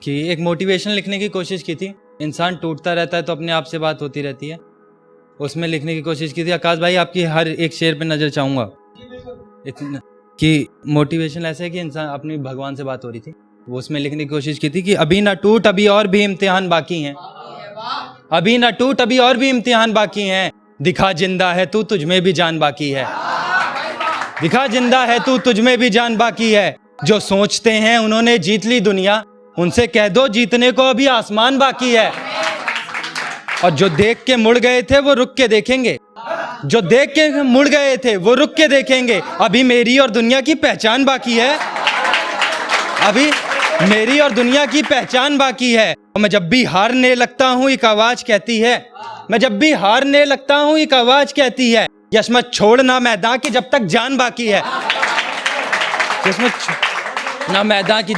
कि एक मोटिवेशन लिखने की कोशिश की थी। इंसान टूटता रहता है तो अपने आप से बात होती रहती है। उसमें लिखने की कोशिश की थी। आकाश भाई आपकी हर एक शेर पे नज़र चाहूँगा इतना कि मोटिवेशन ऐसा है कि इंसान अपनी भगवान से बात हो रही थी, वो उसमें लिखने की कोशिश की थी कि अभी ना टूट, अभी और भी इम्तिहान बाकी हैं, अभी ना टूट, अभी और भी इम्तिहान बाकी हैं। दिखा जिंदा है तू, तुझ में भी जान बाकी है। दिखा जिंदा है तू, तुझ में भी जान बाकी है। जो सोचते हैं उन्होंने जीत ली दुनिया, उनसे कह दो जीतने को अभी आसमान बाकी है। और जो देख के मुड़ गए थे वो रुक के देखेंगे, जो देख के मुड़ गए थे वो रुक के देखेंगे। अभी मेरी और दुनिया की पहचान बाकी है, अभी मेरी और दुनिया की पहचान बाकी है। और मैं जब भी हारने लगता हूँ एक आवाज कहती है, मैं जब भी हारने लगता हूँ एक आवाज कहती है, यश मत छोड़ना मैदान की जब तक जान बाकी है। ना मैदान की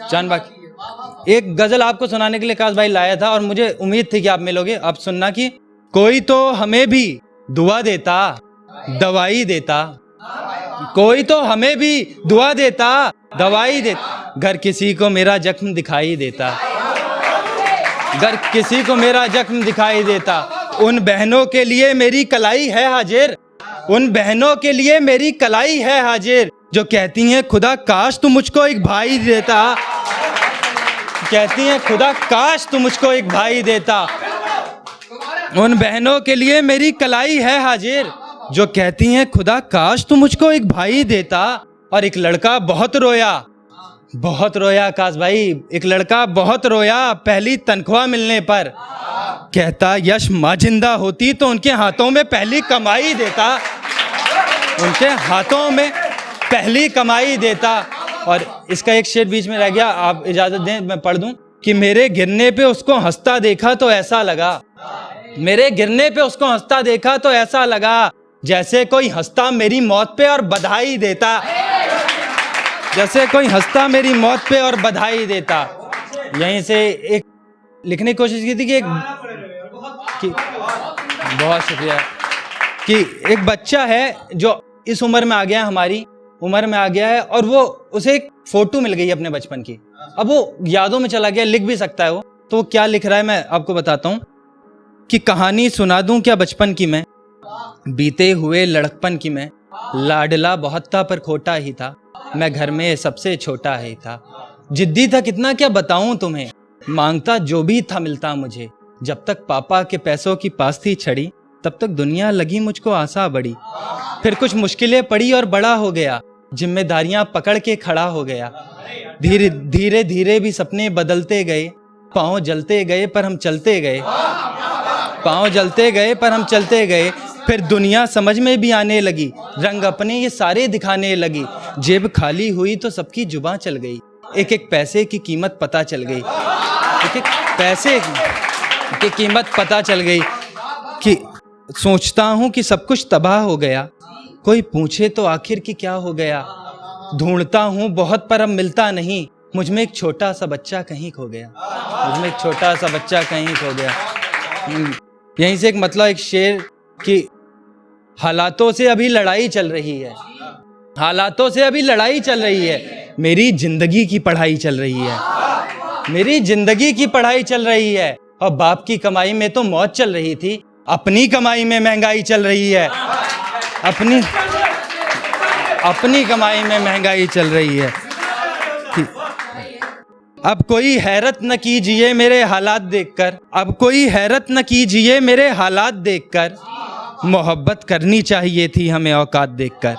जान बाकी। एक गजल आपको सुनाने के लिए काश भाई लाया था और मुझे उम्मीद थी कि आप मिलोगे। आप सुनना कि कोई तो हमें भी दुआ देता, दवाई देता, कोई तो हमें भी दुआ देता, दवाई देता। घर किसी को मेरा जख्म दिखाई देता, घर किसी को मेरा जख्म दिखाई देता। उन बहनों के लिए मेरी कलाई है हाजिर, उन बहनों के लिए मेरी कलाई है हाजिर, जो कहती हैं खुदा काश तू मुझको एक भाई देता, कहती हैं खुदा काश तू मुझको एक भाई देता। उन बहनों के लिए मेरी कलाई है हाजिर, जो कहती हैं खुदा काश तू मुझको एक भाई देता। और एक लड़का बहुत रोया, बहुत रोया आकाश भाई, एक लड़का बहुत रोया पहली तनख्वाह मिलने पर। कहता यश माँ जिंदा होती तो उनके हाथों में पहली कमाई देता, उनके हाथों में पहली कमाई देता। और इसका एक शेर बीच में रह गया, आप इजाजत दें मैं पढ़ दूं कि मेरे गिरने पे उसको हंसता देखा तो ऐसा लगा, मेरे गिरने पे उसको हंसता देखा तो ऐसा लगा जैसे कोई हंसता मेरी मौत पे और बधाई देता, जैसे कोई हंसता मेरी मौत पे और बधाई देता। यहीं से एक लिखने की कोशिश की थी कि बहुत शुक्रिया, कि एक बच्चा है जो इस उम्र में आ गया है, हमारी उम्र में आ गया है, और वो उसे एक फोटो मिल गई अपने बचपन की। अब वो यादों में चला गया, लिख भी सकता है वो, तो वो क्या लिख रहा है मैं आपको बताता हूँ कि कहानी सुना दूं क्या बचपन की मैं, बीते हुए लड़कपन की मैं। लाडला बहुत था पर खोटा ही था, मैं घर में सबसे छोटा ही था। जिद्दी था कितना क्या बताऊं तुम्हें, मांगता जो भी था मिलता मुझे। जब तक पापा के पैसों की पास थी छड़ी, तब तक दुनिया लगी मुझको आसा बड़ी। फिर कुछ मुश्किलें पड़ी और बड़ा हो गया, जिम्मेदारियां पकड़ के खड़ा हो गया। धीरे धीरे धीरे भी सपने बदलते गए, पाँव जलते गए पर हम चलते गए, पाँव जलते गए पर हम चलते गए। फिर दुनिया समझ में भी आने लगी, रंग अपने ये सारे दिखाने लगी। जेब खाली हुई तो सबकी जुबान चल गई, एक एक पैसे की कीमत पता चल गई, एक एक पैसे की कीमत पता चल गई। कि सोचता हूँ कि सब कुछ तबाह हो गया, कोई पूछे तो आखिर कि क्या हो गया। ढूंढता हूँ बहुत पर अब मिलता नहीं, मुझ में एक छोटा सा बच्चा कहीं खो गया, मुझ में एक छोटा सा बच्चा कहीं खो गया। यहीं से एक मतलब एक शेर कि हालातों से अभी लड़ाई चल रही है, हालातों से अभी लड़ाई चल रही है। मेरी जिंदगी की पढ़ाई चल रही है, मेरी जिंदगी की पढ़ाई चल रही है। और बाप की कमाई में तो मौत चल रही थी, अपनी कमाई में महंगाई चल रही है, अपनी कमाई में महंगाई चल रही है। अब कोई हैरत न कीजिए मेरे हालात देखकर, अब कोई हैरत न कीजिए मेरे हालात देखकर। मोहब्बत करनी चाहिए थी हमें औकात देखकर,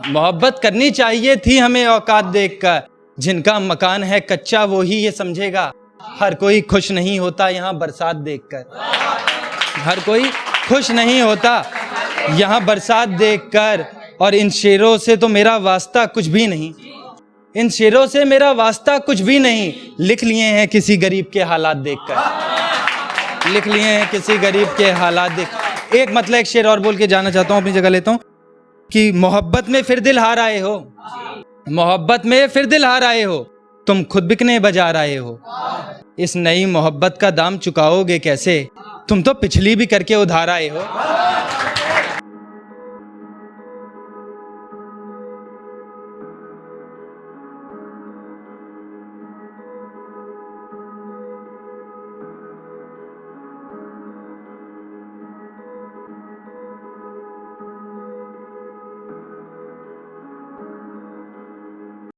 मोहब्बत करनी चाहिए थी हमें औकात देखकर। जिनका मकान है कच्चा वो ही ये समझेगा, हर कोई खुश नहीं होता यहाँ बरसात देखकर, हर कोई खुश नहीं होता यहाँ बरसात देखकर। और इन शेरों से तो मेरा वास्ता कुछ भी नहीं, इन शेरों से मेरा वास्ता कुछ भी नहीं। लिख लिए हैं किसी गरीब के हालात देखकर, लिख लिए हैं किसी गरीब के हालात देख। एक मतलब एक शेर और बोल के जाना चाहता हूँ, अपनी जगह लेता हूँ कि मोहब्बत में फिर दिल हार आए हो, मोहब्बत में फिर दिल हार आए हो, तुम खुद बिकने बाजार आए हो। इस नई मोहब्बत का दाम चुकाओगे कैसे, तुम तो पिछली भी करके उधार आए हो।